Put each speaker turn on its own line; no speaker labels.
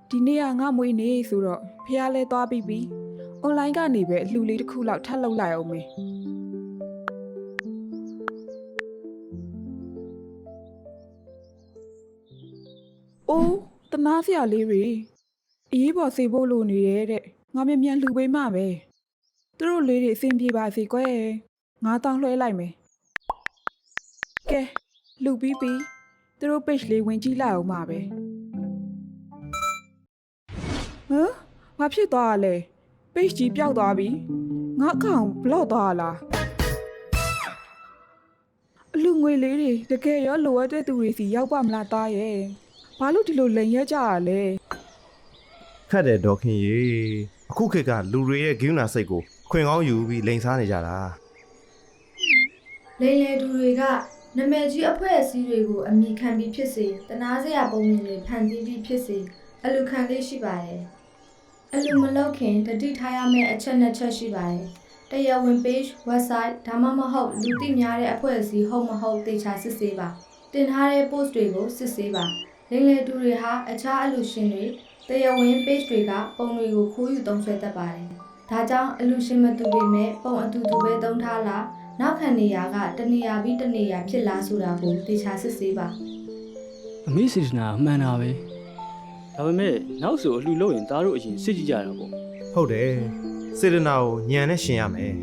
ဒီနေ့ကငါမွေးနေဆိုတော့ဖះလဲသွားပြီးပြီ။ online ကနေပဲအလှူလေးတစ်ခုလောက်ထပ်လုပ်လိုက်အောင်မေ။အိုးတနာစရာလေးတွေအရေးပေါ်စေဖို့လိုနေရဲ့တဲ့။ငါမြန်လှူပေးမှပဲ။သူတို့လေးတွေအဆင်ပြေပါစေကွယ်။9000လွှဲလိုက်မယ်။ကဲလှူပြီးပြီ။သူတို့ page လေးဝင်ကြည့်လိုက်အောင်ပါပဲ။ဟမ်ဘာဖြစ်သွားလဲ page ကြီးပျောက်သွားပြီငါအကောင့် block သွားလားအလူငွေလေးတွေတကယ်ရောလိုအပ်တဲ့သူတွေစီရောက်ပါမလားသားရဲ့ဘာလို့ဒီလိုလိန်ရကြရလဲ
ခတ်တယ်ဒေါခင်ရေအခုခေတ်ကလူတွေရဲ့ဂိမ်းနာစိတ်ကိုခွင်ကောင်းယူပြီးလိန်စားနေကြတာ
လိန်လေသူတွေကနာမည်ကြီးအဖွဲ့အစည်းတွေကိုအမိခံပြီးဖြစ်စေတနာစရာပုံမြင်တွေဖန်တီးပြီးဖြစ်စေအလူခံလေးရှိပါတယ်အလူမလုပ်ခင်တတိထားရမယ့်အချက်နှစ်ချက်ရှိပါတယ်တရားဝင် page website ဒါမှမဟုတ်လူသိများတဲ့အဖွဲ့အစည်းဟုတ်မဟုတ်သေချာစစ်ဆေးပါတင်ထားတဲ့ post တွေကိုစစ်ဆေးပါလိန်လေသူတွေဟာအခြားအလူရှင်တွေတရားဝင် page တွေကပုံတွေကိုခိုးယူသုံးစွဲတတ်ပါတယ်ဒါကြောင့်အလူရှင်မတူပေမဲ့ပုံအတူတူပဲသုံးထားလားနောက်ခံနေရာကတနေရာပြီးတနေရာဖြစ်လာဆိုတာကိုသေချာစစ်ဆေးပါ
အမေစေတနာအမှန်တာပဲဒါပေမဲ့နောက်ဆိုအလှလို့ရင်သားတို့အရင်စစ်ကြည့်ကြတာပေါ့
ဟုတ်တယ်စေတနာကိုညံနဲ့ရှင်ရမယ်